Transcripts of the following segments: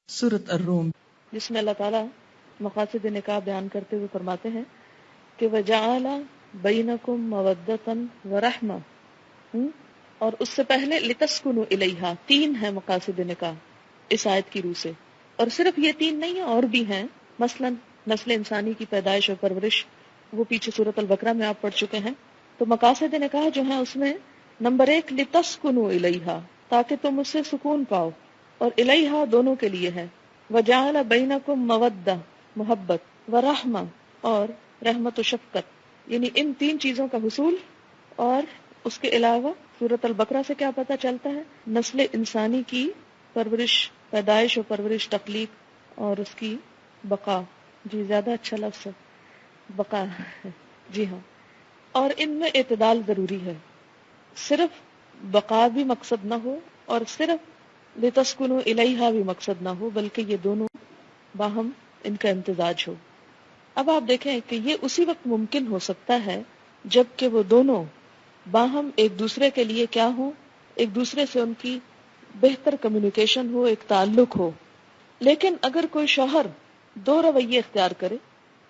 سورۃ الروم، جس میں اللہ تعالیٰ مقاصد نکاح بیان کرتے ہوئے فرماتے ہیں کہ وَجَعَلَ بَيْنَكُمْ مَوَدَّةً وَرَحْمَةً، اور اس سے پہلے لِتَسْكُنُوا إِلَيْهَا، 3 ہیں مقاصد نکاح اس آیت کی روح سے، اور صرف یہ 3 نہیں ہیں، اور بھی ہیں، مثلا نسل انسانی کی پیدائش اور پرورش، وہ پیچھے سورۃ البقرہ میں آپ پڑھ چکے ہیں۔ تو مقاصد نکاح جو ہیں اس میں نمبر 1 لِتَسْكُنُوا إِلَيْهَا، تاکہ تم اس سے سکون پاؤ، اور الیہا دونوں کے لیے ہے، وجعل بینکم مودہ محبت ورحمہ اور رحمت و شفقت، یعنی ان 3 چیزوں کا حصول۔ اور اس کے علاوہ سورۃ البقرہ سے کیا پتہ چلتا ہے؟ نسل انسانی کی پرورش، پیدائش و پرورش، تخلیق اور اس کی بقا۔ جی زیادہ اچھا لفظ ہے بقا ہے، جی ہاں۔ اور ان میں اعتدال ضروری ہے، صرف بقا بھی مقصد نہ ہو اور صرف لِتَسْكُنُوا إِلَيْهَا بھی مقصد نہ ہو، بلکہ یہ دونوں باہم ان کا امتزاج ہو۔ اب آپ دیکھیں کہ یہ اسی وقت ممکن ہو سکتا ہے جب کہ وہ دونوں باہم ایک دوسرے کے لیے کیا ہوں، ایک دوسرے سے ان کی بہتر کمیونیکیشن ہو، ایک تعلق ہو۔ لیکن اگر کوئی شوہر 2 رویے اختیار کرے،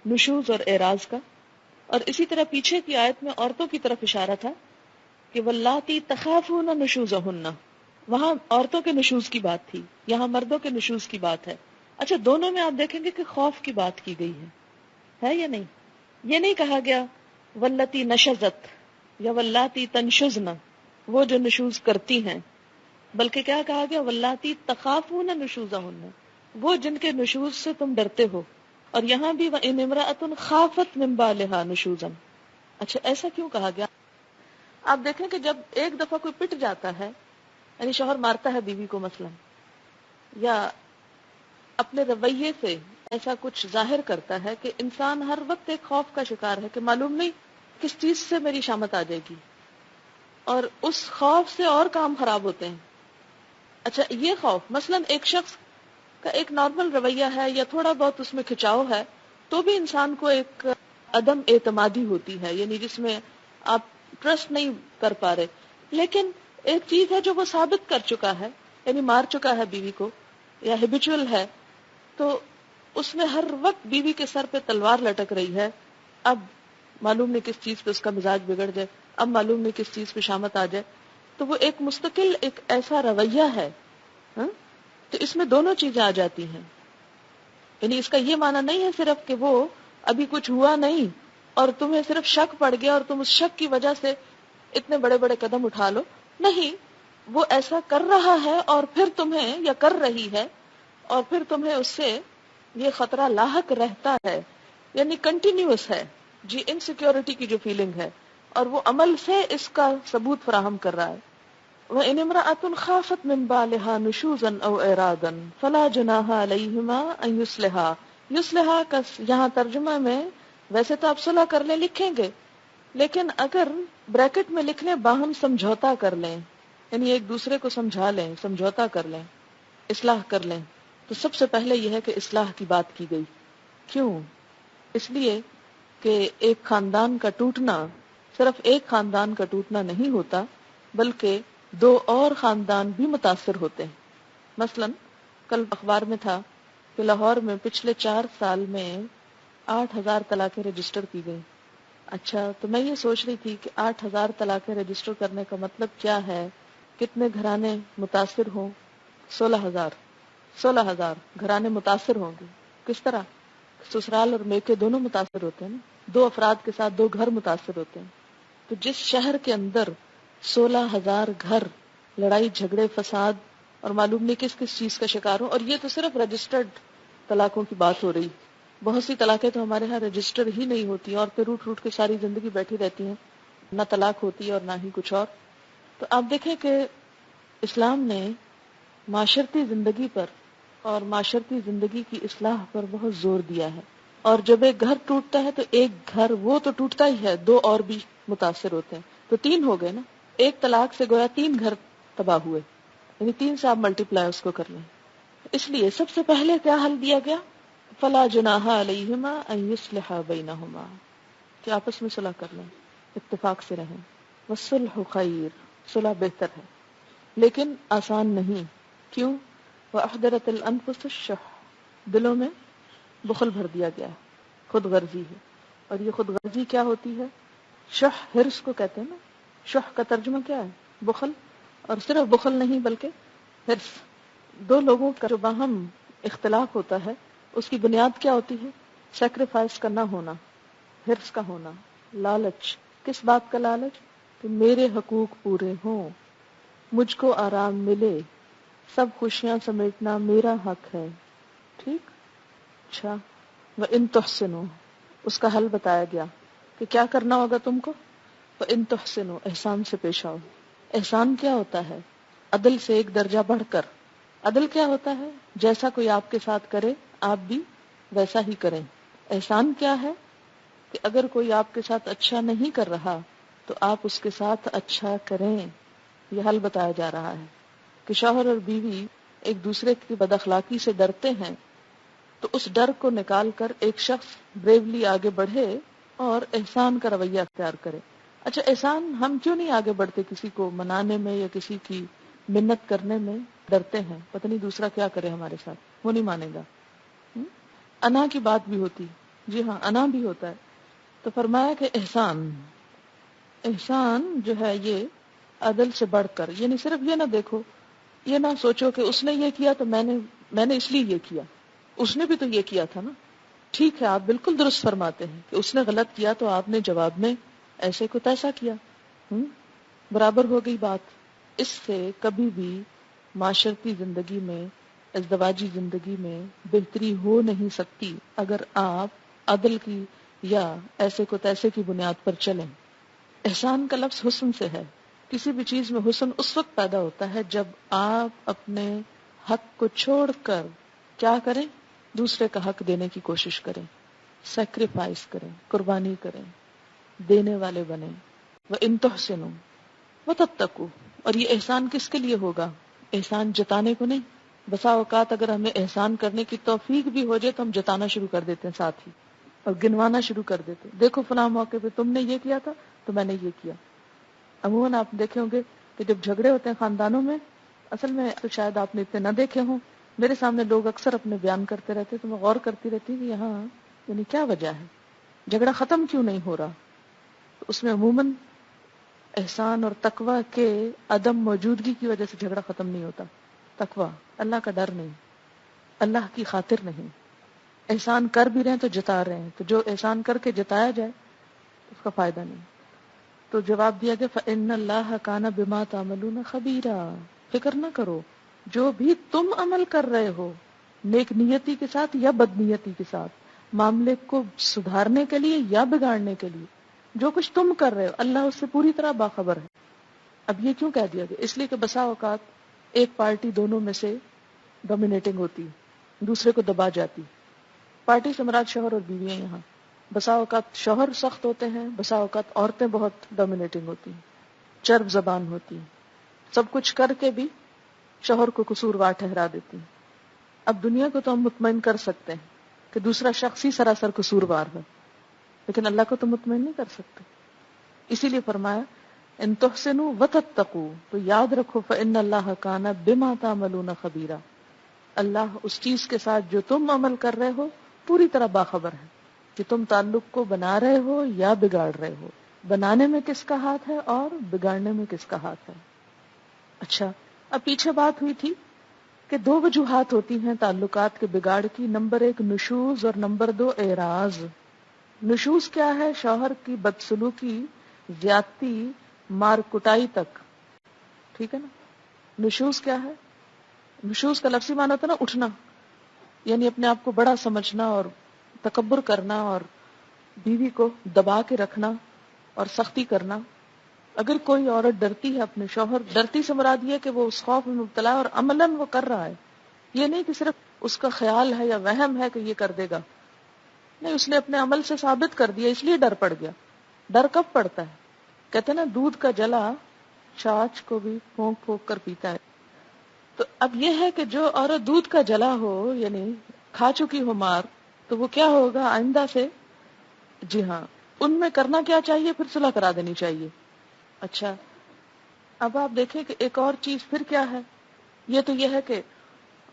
نشوز اور اعراض کا، اور اسی طرح پیچھے کی آیت میں عورتوں کی طرف اشارہ تھا کہ وَاللَّاتِي تَخَافُونَ نُشُوزَهُنَّ، وہاں عورتوں کے نشوز کی بات تھی، یہاں مردوں کے نشوز کی بات ہے۔ اچھا، دونوں میں آپ دیکھیں گے کہ خوف کی بات کی گئی ہے یا نہیں؟ یہ نہیں کہا گیا واللتی نشزت یا واللاتی تنشزن، وہ جو نشوز کرتی ہیں، بلکہ کیا کہا گیا واللاتی تخافون نشوزہن، وہ جن کے نشوز سے تم ڈرتے ہو۔ اور یہاں بھی وَإِنِ امرأة خافت من بالها نشوزا۔ اچھا، ایسا کیوں کہا گیا؟ آپ دیکھیں کہ جب ایک دفعہ کوئی پٹ جاتا ہے، یعنی شوہر مارتا ہے بیوی کو مثلا، یا اپنے رویے سے ایسا کچھ ظاہر کرتا ہے کہ انسان ہر وقت ایک خوف کا شکار ہے کہ معلوم نہیں کس چیز سے میری شامت آ جائے گی، اور اس خوف سے اور کام خراب ہوتے ہیں۔ اچھا، یہ خوف مثلا ایک شخص کا ایک نارمل رویہ ہے یا تھوڑا بہت اس میں کھچاؤ ہے، تو بھی انسان کو ایک عدم اعتمادی ہوتی ہے، یعنی جس میں آپ ٹرسٹ نہیں کر پا رہے۔ لیکن ایک چیز ہے جو وہ ثابت کر چکا ہے، یعنی مار چکا ہے بیوی کو، یا ہیبیچول ہے، تو اس میں ہر وقت بیوی کے سر پہ تلوار لٹک رہی ہے۔ اب معلوم نہیں کس چیز پہ اس کا مزاج بگڑ جائے، اب معلوم نہیں کس چیز پہ شامت آ جائے، تو وہ ایک مستقل ایک ایسا رویہ ہے، ہاں؟ تو اس میں دونوں چیزیں آ جاتی ہیں۔ یعنی اس کا یہ معنی نہیں ہے صرف کہ وہ ابھی کچھ ہوا نہیں اور تمہیں صرف شک پڑ گیا اور تم اس شک کی وجہ سے اتنے بڑے بڑے قدم اٹھا لو، نہیں، وہ ایسا کر رہا ہے اور پھر تمہیں، یا کر رہی ہے اور پھر تمہیں اس سے یہ خطرہ لاحق رہتا ہے، یعنی کنٹینیوس ہے، جی انسیکیورٹی کی جو فیلنگ ہے، اور وہ عمل سے اس کا ثبوت فراہم کر رہا ہے۔ وَإِنِ امْرَأَةٌ خَافَتْ مِنْ بَالِهَا نُشُوزًا أَوْ إِعْرَاضًا فَلَا جُنَاحَ عَلَيْهِمَا أَنْ يُصْلِحَا۔ یصلحا کا یہاں ترجمہ میں ویسے تو آپ صلح کر لیں لکھیں گے، لیکن اگر بریکٹ میں لکھ لیں باہم سمجھوتا کر لیں، یعنی ایک دوسرے کو سمجھا لیں، سمجھوتا کر لیں، اصلاح کر لیں، تو سب سے پہلے یہ ہے کہ اصلاح کی بات کی گئی۔ کیوں؟ اس لیے کہ ایک خاندان کا ٹوٹنا صرف ایک خاندان کا ٹوٹنا نہیں ہوتا، بلکہ 2 اور خاندان بھی متاثر ہوتے ہیں۔ مثلا کل اخبار میں تھا کہ لاہور میں پچھلے 4 سال میں 8,000 طلاقیں رجسٹر کی گئی۔ اچھا، تو میں یہ سوچ رہی تھی کہ 8,000 طلاقیں رجسٹر کرنے کا مطلب کیا ہے، کتنے گھرانے متاثر ہوں؟ 16,000 گھرانے متاثر ہوں گے۔ کس طرح؟ سسرال اور میکے دونوں متاثر ہوتے ہیں نا، 2 افراد کے ساتھ 2 گھر متاثر ہوتے ہیں۔ تو جس شہر کے اندر 16,000 گھر لڑائی جھگڑے فساد اور معلوم نہیں کس کس چیز کا شکار ہوں، اور یہ تو صرف رجسٹرڈ طلاقوں کی بات ہو رہی، بہت سی طلاقیں تو ہمارے ہاں رجسٹر ہی نہیں ہوتی، اور پھر روٹ روٹ کے ساری زندگی بیٹھی رہتی ہیں، نہ طلاق ہوتی ہے اور نہ ہی کچھ اور۔ تو آپ دیکھیں کہ اسلام نے معاشرتی زندگی پر اور معاشرتی زندگی کی اصلاح پر بہت زور دیا ہے، اور جب ایک گھر ٹوٹتا ہے تو ایک گھر وہ تو ٹوٹتا ہی ہے، 2 اور بھی متاثر ہوتے ہیں، تو 3 ہو گئے نا، ایک طلاق سے گویا 3 گھر تباہ ہوئے، یعنی 3 سے آپ ملٹیپلائی اس کو کر لیں۔ اس لیے سب سے پہلے کیا حل دیا گیا؟ فلا جناح علیہما ان یصلحا بینہما، کہ آپس میں صلح کر لیں، اتفاق سے رہیں۔ والصلح خیر، صلح بہتر ہے، لیکن آسان نہیں۔ کیوں؟ وَأُحْضِرَتِ الْأَنفُسُ الشُّحَّ، دلوں میں بخل بھر دیا گیا ہے، خود غرضی ہے. اور یہ خود غرضی کیا ہوتی ہے؟ شح حرص کو کہتے ہیں نا. شح کا ترجمہ کیا ہے؟ بخل. اور صرف بخل نہیں بلکہ حرص. دو لوگوں کا جو باہم اختلاف ہوتا ہے اس کی بنیاد کیا ہوتی ہے؟ سیکریفائس کا نہ ہونا، حرص کا ہونا، لالچ. کس بات کا لالچ؟ کہ میرے حقوق پورے ہوں، مجھ کو آرام ملے، سب خوشیاں سمیٹنا میرا حق ہے. ٹھیک. اچھا، وَإِن تُحْسِنُوا، اس کا حل بتایا گیا کہ کیا کرنا ہوگا تم کو. وَإِن تُحْسِنُوا، احسان سے پیش آؤ. احسان کیا ہوتا ہے؟ عدل سے ایک درجہ بڑھ کر. عدل کیا ہوتا ہے؟ جیسا کوئی آپ کے ساتھ کرے آپ بھی ویسا ہی کریں. احسان کیا ہے؟ کہ اگر کوئی آپ کے ساتھ اچھا نہیں کر رہا تو آپ اس کے ساتھ اچھا کریں. یہ حل بتایا جا رہا ہے کہ شوہر اور بیوی ایک دوسرے کی بد اخلاقی سے ڈرتے ہیں تو اس ڈر کو نکال کر ایک شخص بریولی آگے بڑھے اور احسان کا رویہ اختیار کرے. اچھا، احسان ہم کیوں نہیں آگے بڑھتے؟ کسی کو منانے میں یا کسی کی منت کرنے میں ڈرتے ہیں، پتہ نہیں دوسرا کیا کرے ہمارے ساتھ، وہ نہیں مانے گا. انا کی بات بھی ہوتی، جی ہاں انا بھی ہوتا ہے. تو فرمایا کہ احسان جو ہے یہ عدل سے بڑھ کر، یعنی صرف یہ نہ دیکھو، یہ نہ سوچو کہ اس نے یہ کیا تو میں نے اس لیے یہ کیا، اس نے بھی تو یہ کیا تھا نا. ٹھیک ہے، آپ بالکل درست فرماتے ہیں کہ اس نے غلط کیا تو آپ نے جواب میں ایسے کو تیسا کیا. برابر ہو گئی بات. اس سے کبھی بھی معاشرتی زندگی میں، ازدواجی زندگی میں بہتری ہو نہیں سکتی اگر آپ عدل کی یا ایسے کو تیسے کی بنیاد پر چلیں. احسان کا لفظ حسن سے ہے. کسی بھی چیز میں حسن اس وقت پیدا ہوتا ہے جب آپ اپنے حق کو چھوڑ کر کیا کریں؟ دوسرے کا حق دینے کی کوشش کریں، سیکریفائس کریں، قربانی کریں، دینے والے بنیں. وَإِن تُحْسِنُوا وَتَتَّقُوا، اور یہ احسان کس کے لیے ہوگا؟ احسان جتانے کو نہیں. بسا اوقات اگر ہمیں احسان کرنے کی توفیق بھی ہو جائے تو ہم جتانا شروع کر دیتے ہیں ساتھ ہی، اور گنوانا شروع کر دیتے ہیں. دیکھو فلاں موقع پہ تم نے یہ کیا تھا تو میں نے یہ کیا. عموماً آپ دیکھے ہوں گے کہ جب جھگڑے ہوتے ہیں خاندانوں میں، اصل میں تو شاید آپ نے اتنے نہ دیکھے ہوں، میرے سامنے لوگ اکثر اپنے بیان کرتے رہتے تو میں غور کرتی رہتی کہ یہاں یعنی کیا وجہ ہے، جھگڑا ختم کیوں نہیں ہو رہا؟ تو اس میں عموماً احسان اور تقوی کے عدم موجودگی کی وجہ سے جھگڑا ختم نہیں ہوتا. تقوی، اللہ کا ڈر نہیں، اللہ کی خاطر نہیں. احسان کر بھی رہے ہیں تو جتا رہے ہیں، تو جو احسان کر کے جتایا جائے اس کا فائدہ نہیں. تو جواب دیا گیا فَإِنَّ اللَّهَ كَانَ بِمَا تَعْمَلُونَ خَبِيرًا، فکر نہ کرو جو بھی تم عمل کر رہے ہو نیک نیتی کے ساتھ یا بد نیتی کے ساتھ، معاملے کو سدھارنے کے لیے یا بگاڑنے کے لیے، جو کچھ تم کر رہے ہو اللہ اس سے پوری طرح باخبر ہے. اب یہ کیوں کہہ دیا گیا؟ اس لیے کہ بسا اوقات ایک پارٹی دونوں میں سے ڈومینیٹنگ ہوتی، دوسرے کو دبا جاتی. پارٹی سے مراد شوہر اور بیوی ہیں. یہاں بسا اوقات شوہر سخت ہوتے ہیں، بسا اوقات عورتیں بہت ڈومینیٹنگ ہوتی ہیں، چرب زبان ہوتی ہیں، سب کچھ کر کے بھی شوہر کو قصوروار ٹھہرا دیتی ہیں. اب دنیا کو تو ہم مطمئن کر سکتے ہیں کہ دوسرا شخص ہی سراسر قصوروار ہے، لیکن اللہ کو تو مطمئن نہیں کر سکتے. اسی لیے فرمایا ان تحسنوا وتتقوا، تو یاد رکھو فإن اللہ کان بما تعملون خبیرا، اللہ اس چیز کے ساتھ جو تم عمل کر رہے ہو پوری طرح باخبر ہے کہ تم تعلق کو بنا رہے ہو یا بگاڑ رہے ہو، بنانے میں کس کا ہاتھ ہے اور بگاڑنے میں کس کا ہاتھ ہے. اچھا، اب پیچھے بات ہوئی تھی کہ دو وجوہات ہوتی ہیں تعلقات کے بگاڑ کی. نمبر 1 نشوز اور نمبر 2 اعراض. نشوز کیا ہے؟ شوہر کی بدسلوکی، زیادتی، مار کٹائی تک. ٹھیک ہے نا؟ نشوز کیا ہے؟ نشوز کا لفظی معنی ہوتا ہے نا اٹھنا، یعنی اپنے آپ کو بڑا سمجھنا اور تکبر کرنا اور بیوی کو دبا کے رکھنا اور سختی کرنا. اگر کوئی عورت ڈرتی ہے اپنے شوہر، ڈرتی سے مراد یہ کہ وہ اس خوف میں مبتلا ہے اور عملاً وہ کر رہا ہے، یہ نہیں کہ صرف اس کا خیال ہے یا وہم ہے کہ یہ کر دے گا، نہیں، اس نے اپنے عمل سے ثابت کر دیا، اس لیے ڈر پڑ گیا. ڈر کب پڑتا ہے؟ کہتے ہیں نا دودھ کا جلا چھاچھ کو بھی پھونک پھونک کر پیتا ہے. تو اب یہ ہے کہ جو عورت دودھ کا جلا ہو، یعنی کھا چکی ہو مار، تو وہ کیا ہوگا آئندہ سے؟ جی ہاں، ان میں کرنا کیا چاہیے؟ پھر صلح کرا دینی چاہیے. اچھا، اب آپ دیکھیں کہ ایک اور چیز پھر کیا ہے. یہ تو یہ ہے کہ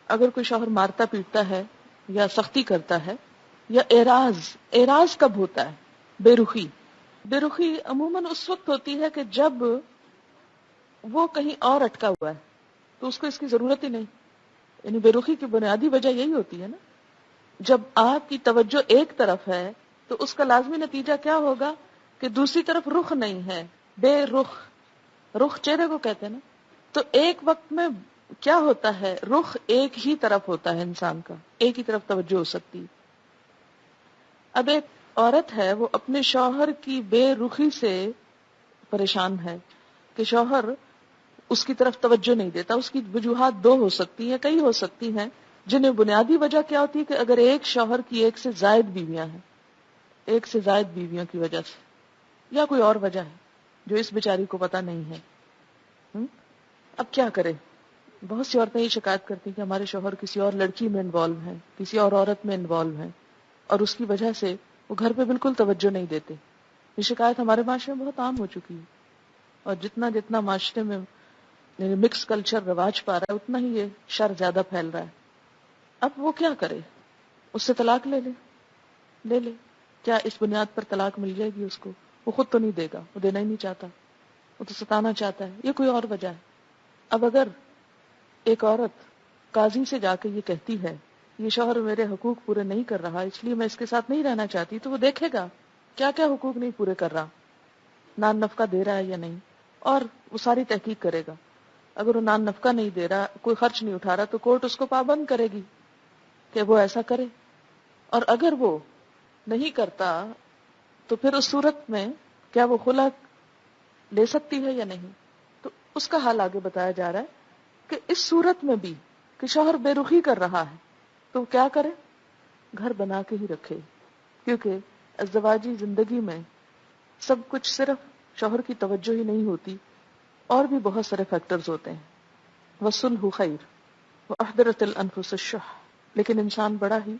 اگر کوئی شوہر مارتا پیٹتا ہے یا سختی کرتا ہے یا اعراض کب ہوتا ہے؟ بے رخی عموماً اس وقت ہوتی ہے کہ جب وہ کہیں اور اٹکا ہوا ہے تو اس کو اس کی ضرورت ہی نہیں. یعنی بے رخی کی بنیادی وجہ یہی ہوتی ہے نا. جب آپ کی توجہ ایک طرف ہے تو اس کا لازمی نتیجہ کیا ہوگا کہ دوسری طرف رخ نہیں ہے. بے رخ چہرے کو کہتے ہیں نا. تو ایک وقت میں کیا ہوتا ہے، رخ ایک ہی طرف ہوتا ہے انسان کا، ایک ہی طرف توجہ ہو سکتی ہے. اب ایک عورت ہے، وہ اپنے شوہر کی بے رخی سے پریشان ہے کہ شوہر اس کی طرف توجہ نہیں دیتا. اس کی وجوہات دو ہو سکتی ہیں، کئی ہو سکتی ہیں، جنہیں بنیادی وجہ کیا ہوتی ہے کہ اگر ایک شوہر کی ایک سے زائد بیویاں ہیں، ایک سے زائد بیویوں کی وجہ سے، یا کوئی اور وجہ ہے جو اس بیچاری کو پتہ نہیں ہے. اب کیا کرے؟ بہت سی عورتیں یہ شکایت کرتی ہیں کہ ہمارے شوہر کسی اور لڑکی میں انوالو ہیں، کسی اور عورت میں انوالو ہیں، اور اس کی وجہ سے وہ گھر پہ بالکل توجہ نہیں دیتے. یہ شکایت ہمارے معاشرے میں بہت عام ہو چکی ہے، اور جتنا معاشرے میں مکس کلچر رواج پا رہا ہے اتنا ہی یہ شر زیادہ پھیل رہا ہے. اب وہ کیا کرے؟ اس سے طلاق لے لے. کیا اس بنیاد پر طلاق مل جائے گی اس کو؟ وہ خود تو نہیں دے گا، وہ دینا ہی نہیں چاہتا، وہ تو ستانا چاہتا ہے. یہ کوئی اور وجہ ہے. اب اگر ایک عورت قاضی سے جا کے یہ کہتی ہے یہ شوہر میرے حقوق پورے نہیں کر رہا اس لیے میں اس کے ساتھ نہیں رہنا چاہتی، تو وہ دیکھے گا کیا کیا حقوق نہیں پورے کر رہا، نان نفقہ دے رہا ہے یا نہیں، اور وہ ساری تحقیق کرے گا. اگر وہ نان نفقہ نہیں دے رہا، کوئی خرچ نہیں اٹھا رہا، تو کورٹ اس کو پابند کرے گی کہ وہ ایسا کرے. اور اگر وہ نہیں کرتا تو پھر اس صورت میں کیا وہ خلع لے سکتی ہے یا نہیں. تو اس کا حال آگے بتایا جا رہا ہے کہ اس صورت میں بھی کہ شوہر بے رخی کر رہا ہے تو کیا کرے؟ گھر بنا کے ہی رکھے. کیونکہ ازدواجی زندگی میں سب کچھ صرف شوہر کی توجہ ہی نہیں ہوتی، اور بھی بہت سارے فیکٹرز ہوتے ہیں. وَالصُّلْحُ خَيْرٌ وَأَحْضَرَتِ الْأَنفُسُ الشُّحَّ. لیکن انسان بڑا ہی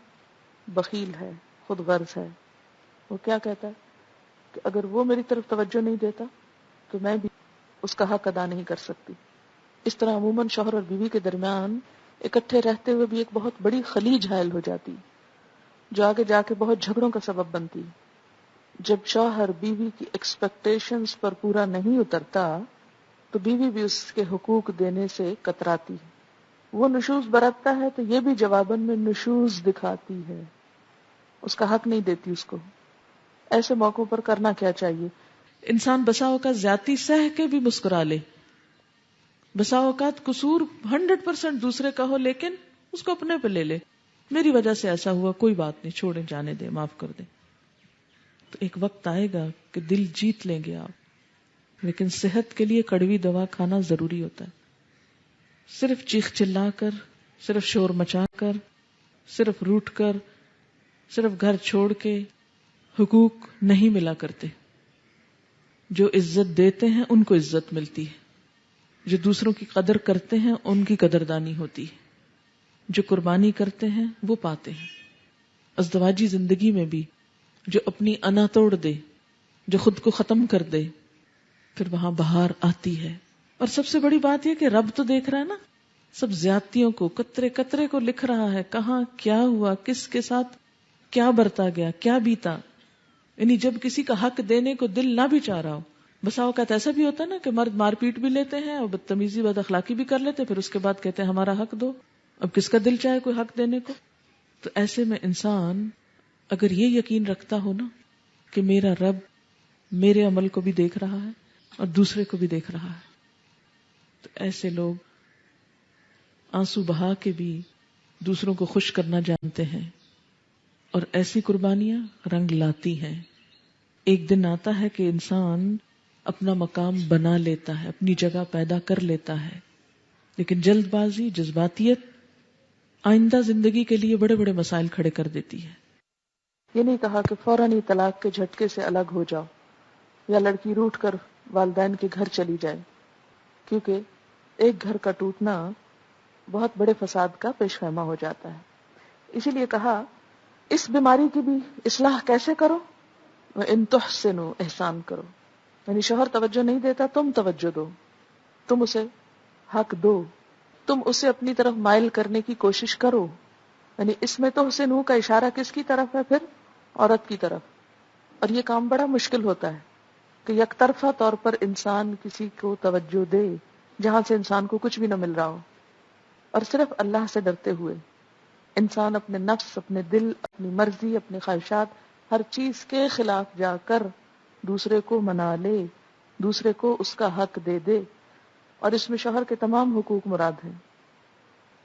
بخیل ہے، خود غرض ہے. وہ کیا کہتا ہے کہ اگر وہ میری طرف توجہ نہیں دیتا تو میں بھی اس کا حق ادا نہیں کر سکتی. اس طرح عموماً شوہر اور بیوی کے درمیان اکٹھے رہتے ہوئے بھی ایک بہت بڑی خلیج حائل ہو جاتی جو آگے جا کے بہت جھگڑوں کا سبب بنتی. جب شوہر بیوی کی ایکسپیکٹیشنز پر پورا نہیں اترتا تو بیوی بھی اس کے حقوق دینے سے کتراتی ہے. وہ نشوز برتتا ہے تو یہ بھی جواباً میں نشوز دکھاتی ہے، اس کا حق نہیں دیتی اس کو. ایسے موقعوں پر کرنا کیا چاہیے؟ انسان بسا اوقات زیادتی سہ کے بھی مسکرا لے، بسا اوقات قصور 100% دوسرے کا ہو لیکن اس کو اپنے پہ لے لے. میری وجہ سے ایسا ہوا، کوئی بات نہیں، چھوڑیں، جانے دیں، معاف کر دیں. تو ایک وقت آئے گا کہ دل جیت لیں گے آپ، لیکن صحت کے لیے کڑوی دوا کھانا ضروری ہوتا ہے. صرف چیخ چلا کر، صرف شور مچا کر، صرف روٹ کر، صرف گھر چھوڑ کے حقوق نہیں ملا کرتے. جو عزت دیتے ہیں ان کو عزت ملتی ہے، جو دوسروں کی قدر کرتے ہیں ان کی قدردانی ہوتی ہے، جو قربانی کرتے ہیں وہ پاتے ہیں. ازدواجی زندگی میں بھی جو اپنی انا توڑ دے، جو خود کو ختم کر دے، پھر وہاں بہار آتی ہے. اور سب سے بڑی بات یہ کہ رب تو دیکھ رہا ہے نا، سب زیادتیوں کو، قطرے قطرے کو لکھ رہا ہے، کہاں کیا ہوا، کس کے ساتھ کیا برتا گیا، کیا بیتا. یعنی جب کسی کا حق دینے کو دل نہ بھی چاہ رہا ہو. بسا اوقات ایسا بھی ہوتا ہے نا کہ مرد مار پیٹ بھی لیتے ہیں اور بدتمیزی بد اخلاقی بھی کر لیتے، پھر اس کے بعد کہتے ہیں ہمارا حق دو. اب کس کا دل چاہے کوئی حق دینے کو؟ تو ایسے میں انسان اگر یہ یقین رکھتا ہو نا کہ میرا رب میرے عمل کو بھی دیکھ رہا ہے اور دوسرے کو بھی دیکھ رہا ہے، تو ایسے لوگ آنسو بہا کے بھی دوسروں کو خوش کرنا جانتے ہیں، اور ایسی قربانیاں رنگ لاتی ہیں. ایک دن آتا ہے کہ انسان اپنا مقام بنا لیتا ہے، اپنی جگہ پیدا کر لیتا ہے، لیکن جلد بازی، جذباتیت آئندہ زندگی کے لیے بڑے بڑے مسائل کھڑے کر دیتی ہے. یہ نہیں کہا کہ فوراً ہی طلاق کے جھٹکے سے الگ ہو جاؤ یا لڑکی روٹھ کر والدین کے گھر چلی جائے، کیونکہ ایک گھر کا ٹوٹنا بہت بڑے فساد کا پیش خیمہ ہو جاتا ہے. اسی لیے کہا اس بیماری کی بھی اصلاح کیسے کرو؟ وَإِن تُحْسِنُوا، احسان کرو. یعنی شوہر توجہ نہیں دیتا، تم توجہ دو، تم اسے حق دو. تم اسے اپنی طرف مائل کرنے کی کوشش کرو. یعنی اس میں تو حسن کا اشارہ کس کی طرف ہے؟ پھر عورت کی طرف. اور یہ کام بڑا مشکل ہوتا ہے کہ یک طرفہ طور پر انسان کسی کو توجہ دے جہاں سے انسان کو کچھ بھی نہ مل رہا ہو، اور صرف اللہ سے ڈرتے ہوئے انسان اپنے نفس، اپنے دل، اپنی مرضی، اپنی خواہشات، ہر چیز کے خلاف جا کر دوسرے کو منا لے، دوسرے کو اس کا حق دے دے. اور اس میں شوہر کے تمام حقوق مراد ہیں.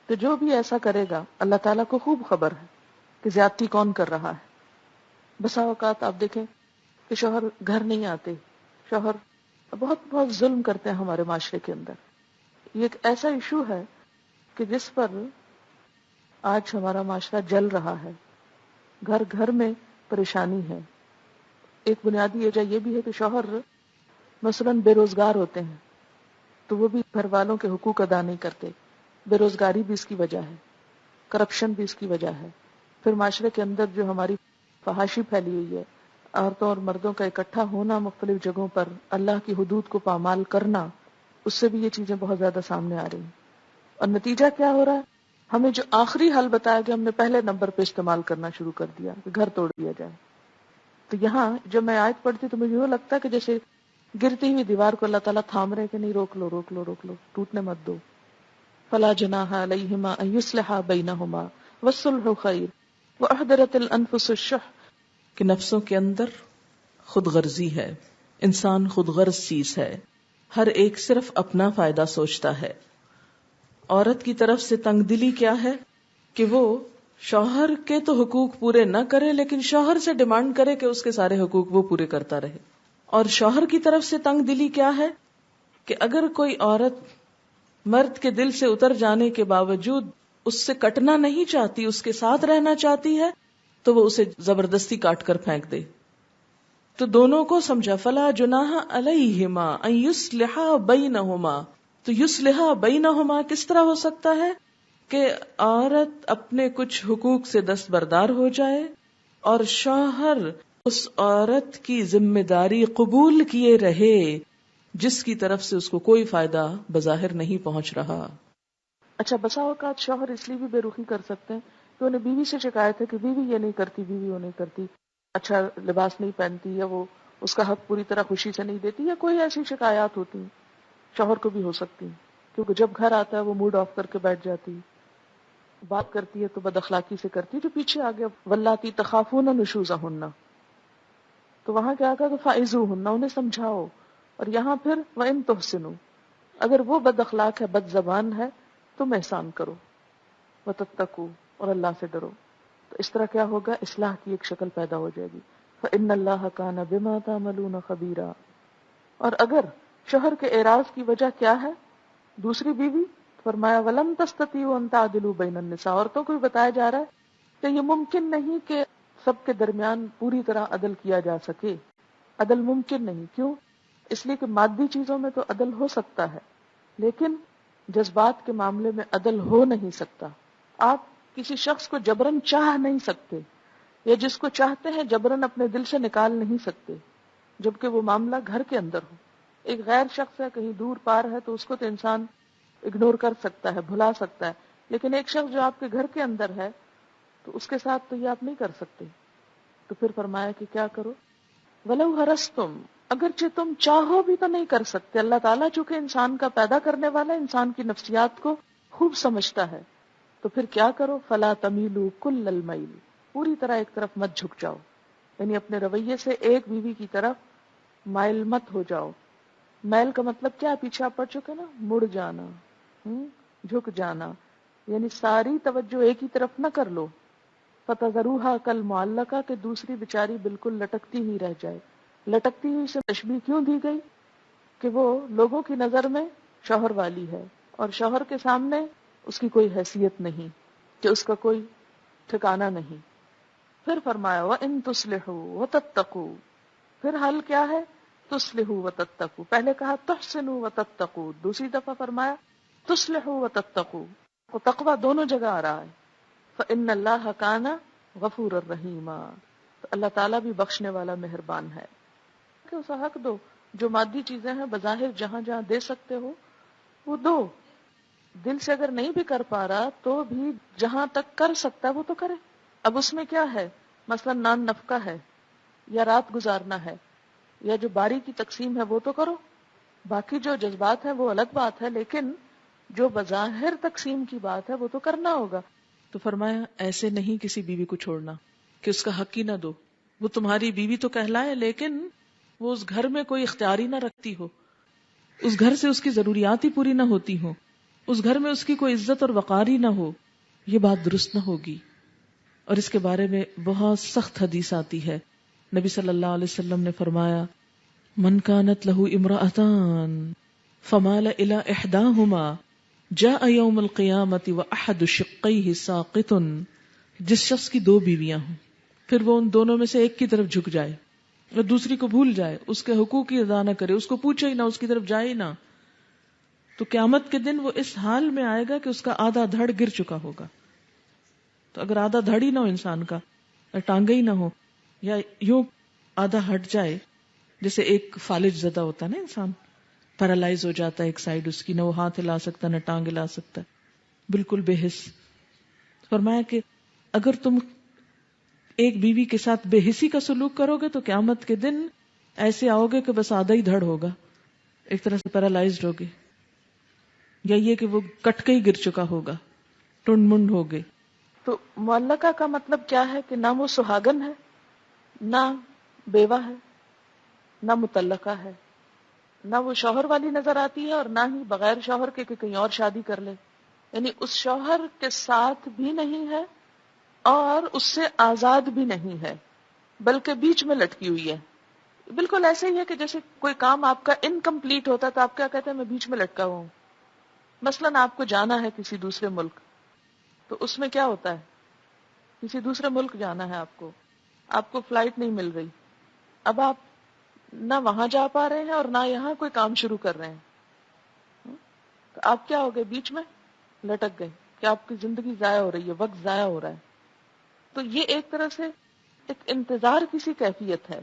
تو جو بھی ایسا کرے گا اللہ تعالیٰ کو خوب خبر ہے کہ زیادتی کون کر رہا ہے. بسا اوقات آپ دیکھیں کہ شوہر گھر نہیں آتے، شوہر بہت بہت ظلم کرتے ہیں ہمارے معاشرے کے اندر. یہ ایک ایسا ایشو ہے کہ جس پر آج ہمارا معاشرہ جل رہا ہے. گھر گھر میں پریشانی ہے. ایک بنیادی وجہ یہ بھی ہے کہ شوہر مثلاً بے روزگار ہوتے ہیں تو وہ بھی گھر والوں کے حقوق ادا نہیں کرتے. بے روزگاری بھی اس کی وجہ ہے، کرپشن بھی اس کی وجہ ہے. پھر معاشرے کے اندر جو ہماری فحاشی پھیلی ہوئی ہے، عورتوں اور مردوں کا اکٹھا ہونا مختلف جگہوں پر، اللہ کی حدود کو پامال کرنا، اس سے بھی یہ چیزیں بہت زیادہ سامنے آ رہی ہیں. اور نتیجہ کیا ہو رہا ہے؟ ہمیں جو آخری حل بتایا گیا ہم نے پہلے نمبر پہ استعمال کرنا شروع کر دیا کہ گھر توڑ دیا جائے. تو یہاں جب میں آیت پڑھتی تو مجھے یوں لگتا ہے کہ جیسے گرتی ہوئی دیوار کو اللہ تعالیٰ تھام رہے کہ نہیں، روک لو روک لو روک لو، ٹوٹنے مت دو. فلا جناح علیہما ان یصلحا بینہما والصلح خیر واحضرت الانفس الشح. کہ نفسوں کے اندر خود غرضی ہے، انسان خود غرض چیز ہے، ہر ایک صرف اپنا فائدہ سوچتا ہے. عورت کی طرف سے تنگ دلی کیا ہے کہ وہ شوہر کے تو حقوق پورے نہ کرے لیکن شوہر سے ڈیمانڈ کرے کہ اس کے سارے حقوق وہ پورے کرتا رہے. اور شوہر کی طرف سے تنگ دلی کیا ہے کہ اگر کوئی عورت مرد کے دل سے اتر جانے کے باوجود اس سے کٹنا نہیں چاہتی، اس کے ساتھ رہنا چاہتی ہے، تو وہ اسے زبردستی کاٹ کر پھینک دے. تو دونوں کو سمجھا فلا جناح علیہما ان یصلحا بینہما. تو یصلحا بینہما کس طرح ہو سکتا ہے کہ عورت اپنے کچھ حقوق سے دستبردار ہو جائے اور شوہر اس عورت کی ذمہ داری قبول کیے رہے جس کی طرف سے اس کو کوئی فائدہ بظاہر نہیں پہنچ رہا. اچھا، بسا اوقات شوہر اس لیے بھی بے رخی کر سکتے ہیں کہ انہیں بیوی سے شکایت ہے کہ بیوی یہ نہیں کرتی، بیوی وہ نہیں کرتی، اچھا لباس نہیں پہنتی، یا وہ اس کا حق پوری طرح خوشی سے نہیں دیتی، یا کوئی ایسی شکایات ہوتی ہیں. شوہر کو بھی ہو سکتی ہیں کیونکہ جب گھر آتا ہے وہ موڈ آف کر کے بیٹھ جاتی، بات کرتی ہے تو بد اخلاقی سے کرتی ہے. جو پیچھے آ گیا واللاتی تخافون نشوزہن، تو وہاں کیا کہا کہ فعظوہن، انہیں سمجھاؤ. اور یہاں پھر وَإِن تحسنوا، اگر وہ بد اخلاق ہے، بد زبان ہے، تم احسان کرو. وتتقوا، اور اللہ سے ڈرو. تو اس طرح کیا ہوگا؟ اصلاح کی ایک شکل پیدا ہو جائے گی. فإن اللہ کان بما تعملون خبیرا. اور اگر شوہر کے اعراض کی وجہ کیا ہے؟ دوسری بیوی، فرمایا ولن تستطیعوا ان تعدلوا بین النساء. عورتوں کو بھی بتایا جا رہا ہے کہ یہ ممکن نہیں کہ سب کے درمیان پوری طرح عدل کیا جا سکے. عدل ممکن نہیں. کیوں؟ اس لیے کہ مادی چیزوں میں تو عدل ہو سکتا ہے لیکن جذبات کے معاملے میں عدل ہو نہیں سکتا. آپ کسی شخص کو جبرن چاہ نہیں سکتے، یا جس کو چاہتے ہیں جبرن اپنے دل سے نکال نہیں سکتے جبکہ وہ معاملہ گھر کے اندر ہو. ایک غیر شخص ہے، کہیں دور پار ہے، تو اس کو تو انسان اگنور کر سکتا ہے، بھلا سکتا ہے، لیکن ایک شخص جو آپ کے گھر کے اندر ہے تو اس کے ساتھ تو یہ آپ نہیں کر سکتے. تو پھر فرمایا کہ کیا کرو؟ وَلَوْ حَرَصْتُمْ، اگرچہ تم چاہو بھی تو نہیں کر سکتے. اللہ تعالیٰ چونکہ انسان کا پیدا کرنے والا انسان کی نفسیات کو خوب سمجھتا ہے. تو پھر کیا کرو؟ فَلَا تَمِيلُوا كُلَّ الْمَيْلِ، پوری طرح ایک طرف مت جھک جاؤ. یعنی اپنے رویے سے ایک بیوی کی طرف مائل مت ہو جاؤ. میل کا مطلب کیا؟ پیچھے آپ پڑھ چکے نا، مڑ جانا، جھک جانا، یعنی ساری توجہ ایک ہی طرف نہ کر لو. فَتَذَرُوهَا كَالْمُعَلَّقَةِ، کہ دوسری بیچاری بالکل لٹکتی ہی رہ جائے. لٹکتی ہوئی سے تشبیہ کیوں دی گئی؟ کہ وہ لوگوں کی نظر میں شوہر والی ہے اور شوہر کے سامنے اس کی کوئی حیثیت نہیں، کہ اس کا کوئی ٹھکانہ نہیں. پھر فرمایا وَإِن تُصْلِحُوا وَتَتَّقُوا، پھر حل کیا ہے؟ تُصْلِحُوا وَتَتَّقُوا. پہلے کہا تُحْسِنُوا وَتَتَّقُوا، دوسری دفعہ فرمایا تُصْلِحُوا وَتَتَّقُوا. وہ تقوی دونوں جگہ آ رہا ہے. فَإِنَّ اللَّهَ كَانَ غَفُورًا رَحِيمًا، تو اللہ تعالیٰ بھی بخشنے والا مہربان ہے. کہ اسے حق دو. جو مادی چیزیں ہیں بظاہر جہاں جہاں دے سکتے ہو وہ دو. دل سے اگر نہیں بھی کر پا رہا تو بھی جہاں تک کر سکتا ہے وہ تو کرے. اب اس میں کیا ہے، مثلا نان نفقہ ہے یا رات گزارنا ہے یا جو باری کی تقسیم ہے وہ تو کرو. باقی جو جذبات ہیں وہ الگ بات ہے، لیکن جو بظاہر تقسیم کی بات ہے وہ تو کرنا ہوگا. تو فرمایا ایسے نہیں کسی بیوی کو چھوڑنا کہ اس کا حق ہی نہ دو. وہ تمہاری بیوی تو کہلائے لیکن وہ اس گھر میں کوئی اختیار ہی نہ رکھتی ہو، اس گھر سے اس کی ضروریات ہی پوری نہ ہوتی ہو، اس گھر میں اس کی کوئی عزت اور وقار ہی نہ ہو. یہ بات درست نہ ہوگی. اور اس کے بارے میں بہت سخت حدیث آتی ہے. نبی صلی اللہ علیہ وسلم نے فرمایا من کانت لہ امرأتان فمال الی احداہما جاء یوم القیامت واحد شقیہ ساقط. جس شخص کی 2 بیویاں ہوں پھر وہ ان دونوں میں سے ایک کی طرف جھک جائے اور دوسری کو بھول جائے، اس کے حقوق کی ادا نہ کرے، اس کو پوچھے ہی نہ، اس کی طرف جائے ہی نہ، تو قیامت کے دن وہ اس حال میں آئے گا کہ اس کا آدھا دھڑ گر چکا ہوگا. تو اگر آدھا دھڑ ہی نہ ہو انسان کا، یا ٹانگیں ہی نہ ہو، یا یوں آدھا ہٹ جائے، جیسے ایک فالج زدہ ہوتا ہے نا انسان، پیرالائز ہو جاتا ہے ایک سائیڈ اس کی، نہ وہ ہاتھ ہلا سکتا نہ ٹانگ ہلا سکتا، بالکل بے حس. فرمایا کہ اگر تم ایک بیوی کے ساتھ بے حسی کا سلوک کرو گے تو قیامت کے دن ایسے آؤ گے کہ بس آدھا ہی دھڑ ہوگا، ایک طرح سے پیرالائزڈ ہوگے، یا یہ کہ وہ کٹ کے ہی گر چکا ہوگا، ٹنڈ منڈ ہوگے. تو معلقہ کا مطلب کیا ہے کہ نہ وہ سہاگن ہے، نہ بیوہ ہے، نہ مطلقہ ہے، نہ وہ شوہر والی نظر آتی ہے اور نہ ہی بغیر شوہر کے کہ کہیں اور شادی کر لے. یعنی اس شوہر کے ساتھ بھی نہیں ہے اور اس سے آزاد بھی نہیں ہے، بلکہ بیچ میں لٹکی ہوئی ہے. بالکل ایسے ہی ہے کہ جیسے کوئی کام آپ کا انکمپلیٹ ہوتا ہے تو آپ کیا کہتے ہیں میں بیچ میں لٹکا ہوں. مثلاً آپ کو جانا ہے کسی دوسرے ملک، تو اس میں کیا ہوتا ہے، کسی دوسرے ملک جانا ہے آپ کو فلائٹ نہیں مل رہی، اب آپ نہ وہاں جا پا رہے ہیں اور نہ یہاں کوئی کام شروع کر رہے ہیں، تو آپ کیا ہو گئے، بیچ میں لٹک گئے کہ آپ کی زندگی ضائع ہو رہی ہے، وقت ضائع ہو رہا ہے. تو یہ ایک طرح سے ایک انتظار کی سی کیفیت ہے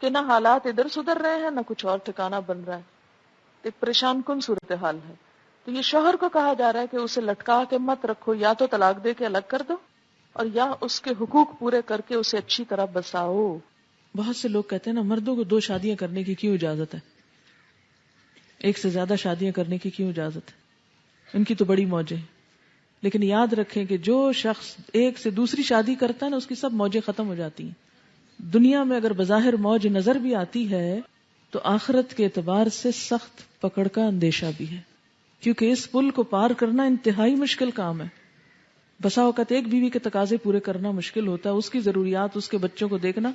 کہ نہ حالات ادھر سدھر رہے ہیں نہ کچھ اور ٹھکانہ بن رہا ہے، ایک پریشان کن صورتحال ہے. تو یہ شوہر کو کہا جا رہا ہے کہ اسے لٹکا کے مت رکھو، یا تو طلاق دے کے الگ کر دو اور یا اس کے حقوق پورے کر کے اسے اچھی طرح بساؤ. بہت سے لوگ کہتے ہیں نا مردوں کو 2 شادیاں کرنے کی کیوں اجازت ہے، ایک سے زیادہ شادیاں کرنے کی کیوں اجازت ہے، ان کی تو بڑی موجیں. لیکن یاد رکھیں کہ جو شخص ایک سے دوسری شادی کرتا ہے نا اس کی سب موجیں ختم ہو جاتی ہیں. دنیا میں اگر بظاہر موج نظر بھی آتی ہے تو آخرت کے اعتبار سے سخت پکڑ کا اندیشہ بھی ہے، کیونکہ اس پل کو پار کرنا انتہائی مشکل کام ہے. بسا اوقات ایک بیوی کے تقاضے پورے کرنا مشکل ہوتا ہے، اس کی ضروریات، اس کے بچوں کو دیکھنا،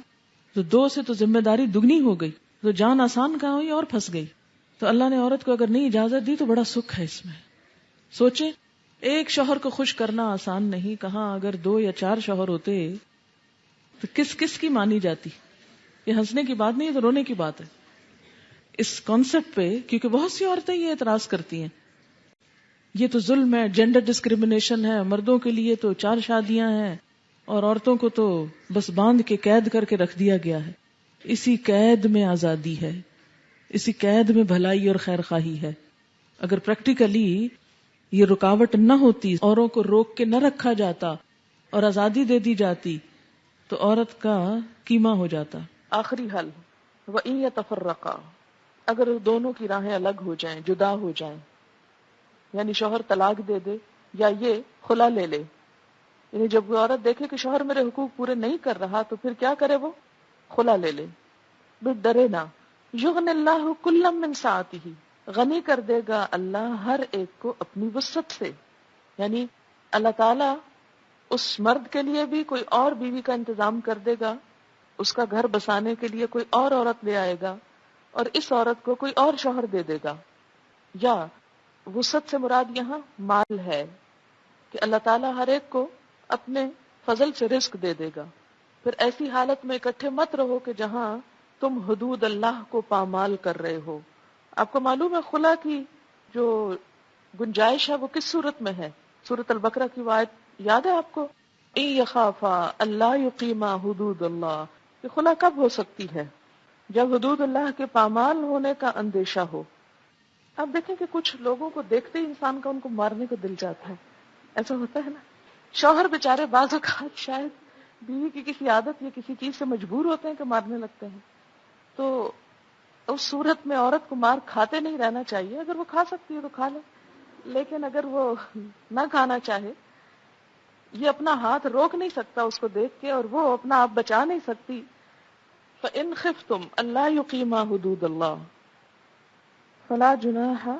تو 2 سے تو ذمہ داری دگنی ہو گئی، تو جان آسان کہاں ہوئی اور پھنس گئی. تو اللہ نے عورت کو اگر نہیں اجازت دی تو بڑا سکھ ہے اس میں. سوچیں ایک شوہر کو خوش کرنا آسان نہیں، کہاں اگر 2 یا 4 شوہر ہوتے تو کس کس کی مانی جاتی. یہ ہنسنے کی بات نہیں ہے، تو رونے کی بات ہے اس کانسیپٹ پہ، کیونکہ بہت سی عورتیں یہ اعتراض کرتی ہیں یہ تو ظلم ہے، جینڈر ڈسکریمنیشن ہے، مردوں کے لیے تو 4 شادیاں ہیں اور عورتوں کو تو بس باندھ کے قید کر کے رکھ دیا گیا ہے. اسی قید میں آزادی ہے، اسی قید میں بھلائی اور خیر خواہی ہے. اگر پریکٹیکلی یہ رکاوٹ نہ ہوتی، اوروں کو روک کے نہ رکھا جاتا اور آزادی دے دی جاتی تو عورت کا کیما ہو جاتا. آخری حل وَإِن يَتَفَرَّقَا، اگر دونوں کی راہیں الگ ہو جائیں، جدا ہو جائیں، یعنی شوہر طلاق دے دے یا یہ خلا لے لے. یعنی جب وہ عورت دیکھے کہ شوہر میرے حقوق پورے نہیں کر رہا تو پھر کیا کرے، وہ خلا لے لے. بس ڈرے نہ. یغنی اللہ کلا من سعتہ، غنی کر دے گا اللہ ہر ایک کو اپنی وسعت سے. یعنی اللہ تعالی اس مرد کے لیے بھی کوئی اور بیوی کا انتظام کر دے گا، اس کا گھر بسانے کے لیے کوئی اور عورت لے آئے گا اور اس عورت کو کوئی اور شوہر دے دے گا. یا وسعت سے مراد یہاں مال ہے کہ اللہ تعالیٰ ہر ایک کو اپنے فضل سے رزق دے دے گا. پھر ایسی حالت میں اکٹھے مت رہو کہ جہاں تم حدود اللہ کو پامال کر رہے ہو. آپ کو معلوم ہے خلا کی جو گنجائش ہے وہ کس صورت میں ہے؟ سورۃ البقرہ کی آیت یاد ہے آپ کو؟ ان یخافا اللہ یقیما حدود اللہ. یہ خلا کب ہو سکتی ہے؟ جب حدود اللہ کے پامال ہونے کا اندیشہ ہو. آپ دیکھیں کہ کچھ لوگوں کو دیکھتے ہی انسان کا ان کو مارنے کو دل چاہتا ہے، ایسا ہوتا ہے نا. شوہر بیچارے بعض اوقات شاید بیوی کی کسی عادت یا کسی چیز سے مجبور ہوتے ہیں کہ مارنے لگتے ہیں. تو اس صورت میں عورت کو مار کھاتے نہیں رہنا چاہیے. اگر وہ کھا سکتی ہے تو کھا لے، لیکن اگر وہ نہ کھانا چاہے، یہ اپنا ہاتھ روک نہیں سکتا اس کو دیکھ کے، اور وہ اپنا آپ بچا نہیں سکتی. فَإِنْ خِفْتُمْ أَلَّا يُقِيمَا حُدُودَ اللَّهِ فَلَا جُنَاحَ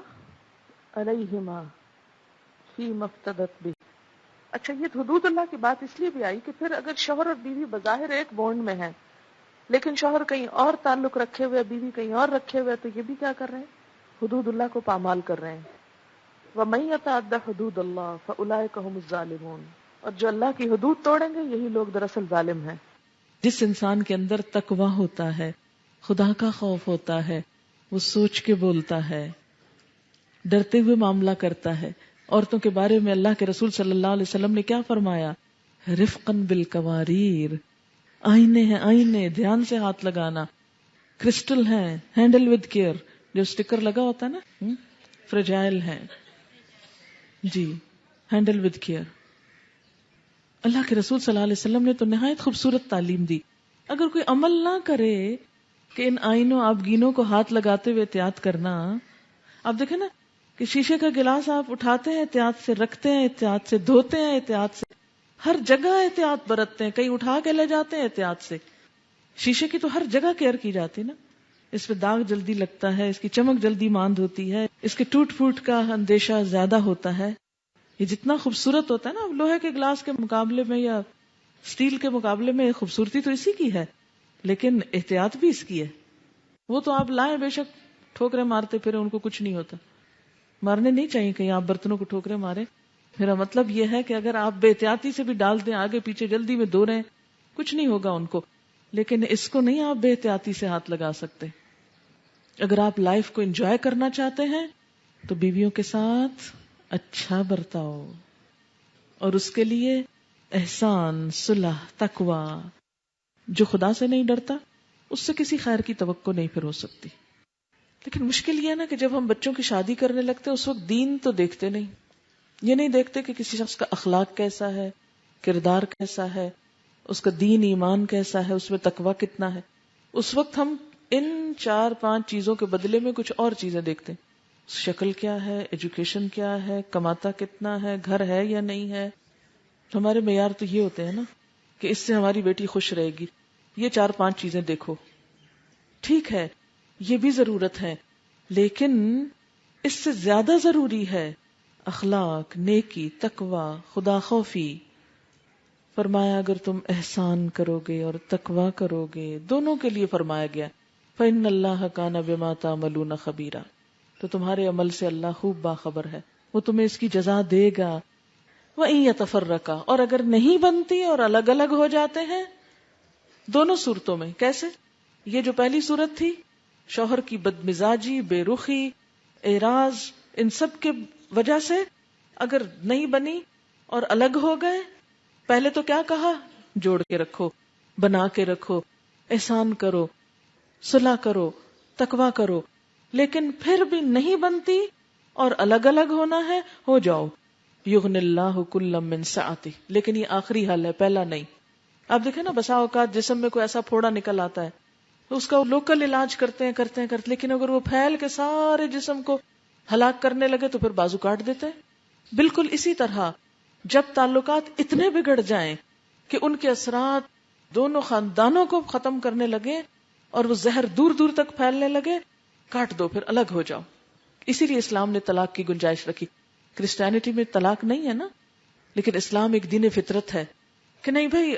عَلَيْهِمَا فِيمَا افْتَدَتْ بِهِ. اچھا، یہ حدود اللہ کی بات اس لیے بھی آئی کہ پھر اگر شوہر اور بیوی بظاہر ایک بونڈ میں ہیں، لیکن شوہر کہیں اور تعلق رکھے ہوئے، بیوی کہیں اور رکھے ہوئے، تو یہ بھی کیا کر رہے ہیں؟ حدود اللہ کو پامال کر رہے ہیں. وَمَن يَتَعَدَّ حُدُودَ اللَّهِ فَأُولَٰئِكَ هُمُ الظَّالِمُونَ. اور جو اللہ کی حدود توڑیں گے یہی لوگ دراصل ظالم ہیں. جس انسان کے اندر تقویٰ ہوتا ہے، خدا کا خوف ہوتا ہے، وہ سوچ کے بولتا ہے، ڈرتے ہوئے معاملہ کرتا ہے. عورتوں کے بارے میں اللہ کے رسول صلی اللہ علیہ وسلم نے کیا فرمایا؟ رفقاً بالقواریر، آئینے ہیں آئینے، دھیان سے ہاتھ لگانا. کرسٹل ہیں، ہینڈل ود کیئر، جو سٹیکر لگا ہوتا ہے نا، فریجائل ہیں جی، ہینڈل ود کیئر. اللہ کے رسول صلی اللہ علیہ وسلم نے تو نہایت خوبصورت تعلیم دی. اگر کوئی عمل نہ کرے کہ ان آئینوں آبگینوں کو ہاتھ لگاتے ہوئے احتیاط کرنا، آپ دیکھیں نا کہ شیشے کا گلاس آپ اٹھاتے ہیں احتیاط سے، رکھتے ہیں احتیاط سے، دھوتے ہیں احتیاط سے، ہر جگہ احتیاط برتتے ہیں، کہیں اٹھا کے لے جاتے ہیں احتیاط سے. شیشے کی تو ہر جگہ کیئر کی جاتی نا. اس پہ داغ جلدی لگتا ہے، اس کی چمک جلدی ماند ہوتی ہے، اس کے ٹوٹ پھوٹ کا اندیشہ زیادہ ہوتا ہے. یہ جتنا خوبصورت ہوتا ہے نا لوہے کے گلاس کے مقابلے میں یا اسٹیل کے مقابلے میں، خوبصورتی تو اسی کی ہے، لیکن احتیاط بھی اس کی ہے. وہ تو آپ لائیں بے شک ٹھوکریں مارتے پھرے، ان کو کچھ نہیں ہوتا. مارنے نہیں چاہیے کہیں آپ برتنوں کو ٹھوکریں مارے. میرا مطلب یہ ہے کہ اگر آپ بے احتیاطی سے بھی ڈال دیں، آگے پیچھے جلدی میں دھو رہے ہیں، کچھ نہیں ہوگا ان کو، لیکن اس کو نہیں آپ بے احتیاطی سے ہاتھ لگا سکتے. اگر آپ لائف کو انجوائے کرنا چاہتے ہیں تو بیویوں کے ساتھ اچھا برتاؤ، اور اس کے لیے احسان، صلح، تقوی. جو خدا سے نہیں ڈرتا اس سے کسی خیر کی توقع نہیں پھر ہو سکتی. لیکن مشکل یہ ہے نا کہ جب ہم بچوں کی شادی کرنے لگتے ہیں اس وقت دین تو دیکھتے نہیں. یہ نہیں دیکھتے کہ کسی شخص کا اخلاق کیسا ہے، کردار کیسا ہے، اس کا دین ایمان کیسا ہے، اس میں تقوی کتنا ہے. اس وقت ہم ان 4-5 چیزوں کے بدلے میں کچھ اور چیزیں دیکھتے ہیں. شکل کیا ہے، ایجوکیشن کیا ہے، کماتا کتنا ہے، گھر ہے یا نہیں ہے. ہمارے معیار تو یہ ہوتے ہیں نا کہ اس سے ہماری بیٹی خوش رہے گی. یہ 4-5 چیزیں دیکھو. ٹھیک ہے، یہ بھی ضرورت ہے، لیکن اس سے زیادہ ضروری ہے اخلاق، نیکی، تقوی، خدا خوفی. فرمایا اگر تم احسان کرو گے اور تقوی کرو گے، دونوں کے لیے فرمایا گیا، فَإِنَّ اللَّهَ كَانَ بِمَا تَعْمَلُونَ خَبِيرًا، تو تمہارے عمل سے اللہ خوب باخبر ہے، وہ تمہیں اس کی جزا دے گا. وَإِن يَتَفَرَّقَا، اور اگر نہیں بنتی اور الگ الگ ہو جاتے ہیں، دونوں صورتوں میں کیسے؟ یہ جو پہلی صورت تھی، شوہر کی بدمزاجی، بے رخی، اعراض، ان سب کے وجہ سے اگر نہیں بنی اور الگ ہو گئے، پہلے تو کیا کہا؟ جوڑ کے رکھو، بنا کے رکھو، احسان کرو، صلح کرو، تقوی کرو. لیکن پھر بھی نہیں بنتی اور الگ الگ ہونا ہے، ہو جاؤ. یغنی اللہ کلا من سعتہ، لیکن یہ آخری حل ہے، پہلا نہیں. آپ دیکھیں نا بسا اوقات جسم میں کوئی ایسا پھوڑا نکل آتا ہے تو اس کا لوکل علاج کرتے ہیں، لیکن اگر وہ پھیل کے سارے جسم کو ہلاک کرنے لگے تو پھر بازو کاٹ دیتے ہیں. بالکل اسی طرح جب تعلقات اتنے بگڑ جائیں کہ ان کے اثرات دونوں خاندانوں کو ختم کرنے لگے اور وہ زہر دور دور تک پھیلنے لگے، کاٹ دو، پھر الگ ہو جاؤ. اسی لیے اسلام نے طلاق کی گنجائش رکھی. کرسچینٹی میں طلاق نہیں ہے نا، لیکن اسلام ایک دین فطرت ہے کہ نہیں بھائی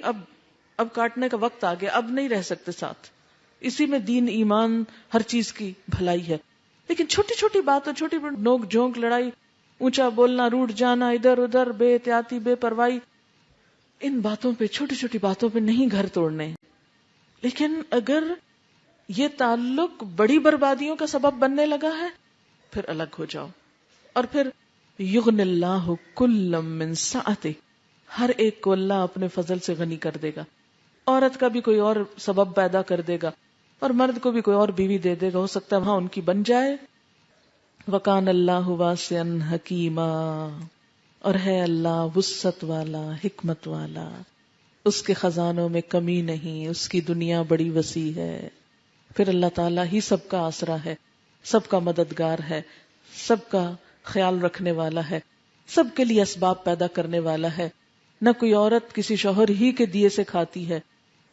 اب کاٹنے کا وقت آ گیا، اب نہیں رہ سکتے ساتھ. اسی میں دین، ایمان، ہر چیز کی بھلائی ہے. لیکن چھوٹی چھوٹی باتوں، چھوٹی نوک جھونک، لڑائی، اونچا بولنا، روٹ جانا، ادھر ادھر، بے احتیاطی، بے پرواہی، ان باتوں پہ، چھوٹی چھوٹی باتوں پہ نہیں گھر توڑنے. لیکن اگر یہ تعلق بڑی بربادیوں کا سبب بننے لگا ہے، پھر الگ ہو جاؤ. اور پھر یغنی اللہ کلا من سعتہ، ہر ایک کو اللہ اپنے فضل سے غنی کر دے گا. عورت کا بھی کوئی اور سبب پیدا کر دے گا اور مرد کو بھی کوئی اور بیوی دے دے گا. ہو سکتا ہے وہاں ان کی بن جائے، وَكَانَ اللَّهُ وَاسِعًا حَكِيمًا، اور ہے اللہ وسعت والا، حکمت والا، اس کے خزانوں میں کمی نہیں، اس کی دنیا بڑی وسیع ہے. پھر اللہ تعالیٰ ہی سب کا آسرا ہے، سب کا مددگار ہے، سب کا خیال رکھنے والا ہے، سب کے لیے اسباب پیدا کرنے والا ہے. نہ کوئی عورت کسی شوہر ہی کے دیے سے کھاتی ہے،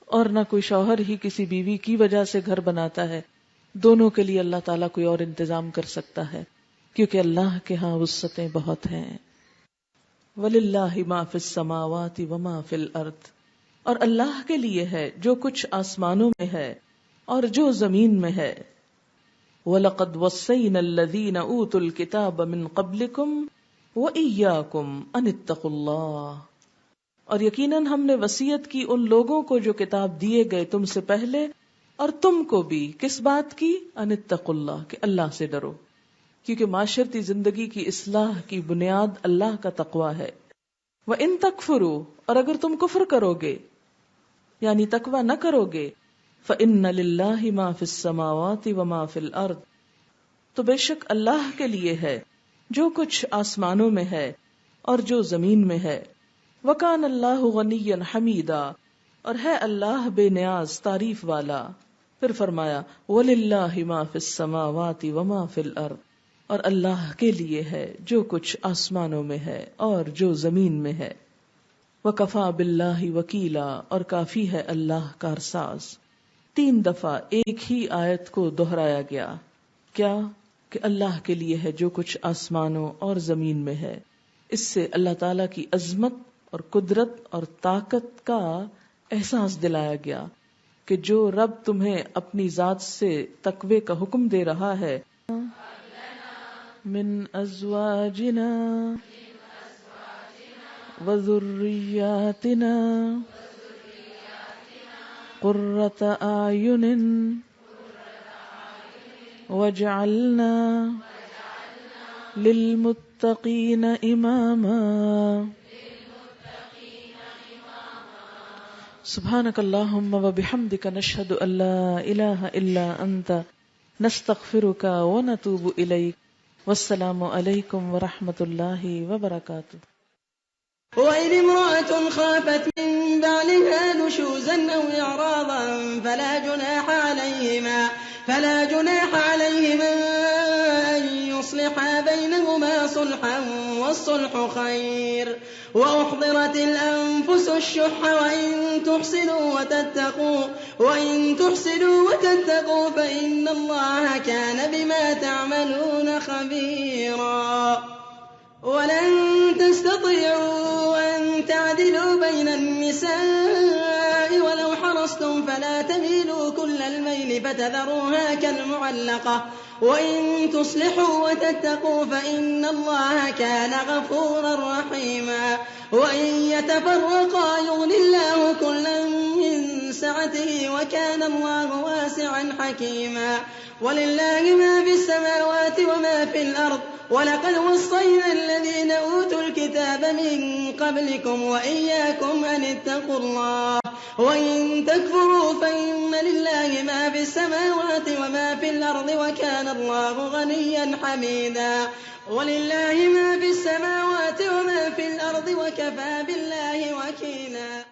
اور نہ کوئی شوہر ہی کسی بیوی کی وجہ سے گھر بناتا ہے. دونوں کے لیے اللہ تعالیٰ کوئی اور انتظام کر سکتا ہے، کیونکہ اللہ کے ہاں وسعتیں بہت ہیں. وَلِلَّهِ مَا فِي السَّمَاوَاتِ وَمَا فِي الْأَرْضِ، اور اللہ کے لیے ہے جو کچھ آسمانوں میں ہے اور جو زمین میں ہے. وَلَقَدْ وَصَّيْنَا الَّذِينَ أُوتُوا الْكِتَابَ مِنْ قَبْلِكُمْ وَإِيَّاكُمْ أَنِ اتَّقُوا اللَّهَ، اور یقیناً ہم نے وصیت کی ان لوگوں کو جو کتاب دیے گئے تم سے پہلے، اور تم کو بھی. کس بات کی؟ ان اتقوا اللہ، کہ اللہ سے ڈرو، کیونکہ معاشرتی زندگی کی اصلاح کی بنیاد اللہ کا تقوی ہے. وَإِن تَكْفُرُوا، اور اگر تم کفر کرو گے یعنی تقوی نہ کرو گے، فَإِنَّ لِلَّهِ مَا فِي السَّمَاوَاتِ وَمَا فِي الْأَرْضِ، تو بے شک اللہ کے لیے ہے جو کچھ آسمانوں میں ہے اور جو زمین میں ہے. وَكَانَ اللَّهُ غَنِيًّا حَمِيدًا، اور ہے اللہ بے نیاز تعریف والا. پھر فرمایا وَلِلَّهِ مَا فِي السَّمَاوَاتِ وَمَا فِي الْأَرْضِ، اور اللہ کے لیے ہے جو کچھ آسمانوں میں ہے اور جو زمین میں ہے. وَكَفَى بِاللَّهِ وَكِيلًا، اور کافی ہے اللہ کارساز. 3 دفعہ ایک ہی آیت کو دہرایا گیا. کیا؟ کہ اللہ کے لیے ہے جو کچھ آسمانوں اور زمین میں ہے. اس سے اللہ تعالی کی عظمت اور قدرت اور طاقت کا احساس دلایا گیا کہ جو رب تمہیں اپنی ذات سے تقوی کا حکم دے رہا ہے، من ازواجنا وذریاتنا قرۃ اعین وجعلنا للمتقین اماما. سبحانک اللہم وبحمدک نشہد ان لا الہ الا انت نستغفرک ونتوب الیک. والسلام علیکم ورحمۃ اللہ وبرکاتہ. وإذ امرأة خافت من بعلها نشوزا أو إعراضا فلا جناح عليهما أن يصلحا بينهما صلحا والصلح خير. وأحضرت الأنفس الشح وإن تحسنوا وتتقوا فإن الله كان بما تعملون خبيرا. ولن تستطيعوا أن تعدلوا بين النساء ولو حرصتم فلا تميلوا كل الميل فتذروها كالمعلقة. وإن تصلحوا وتتقوا فإن الله كان غفورا رحيما. وإن يتفرقا يغن الله كلا من سعته وكان الله واسعا حكيما. ولله ما في السماوات وما في الأرض وَلَقَدْ وَصَّيْنَا الَّذِينَ أُوتُوا الْكِتَابَ مِنْ قَبْلِكُمْ وَإِيَّاكُمْ أَنِ اتَّقُوا اللَّهَ. وَإِنْ تَكْفُرُوا فَإِنَّ لِلَّهِ مَا فِي السَّمَاوَاتِ وَمَا فِي الْأَرْضِ وَكَانَ اللَّهُ غَنِيًّا حَمِيدًا. وَلِلَّهِ مَا فِي السَّمَاوَاتِ وَمَا فِي الْأَرْضِ وَكَفَى بِاللَّهِ وَكِيلًا.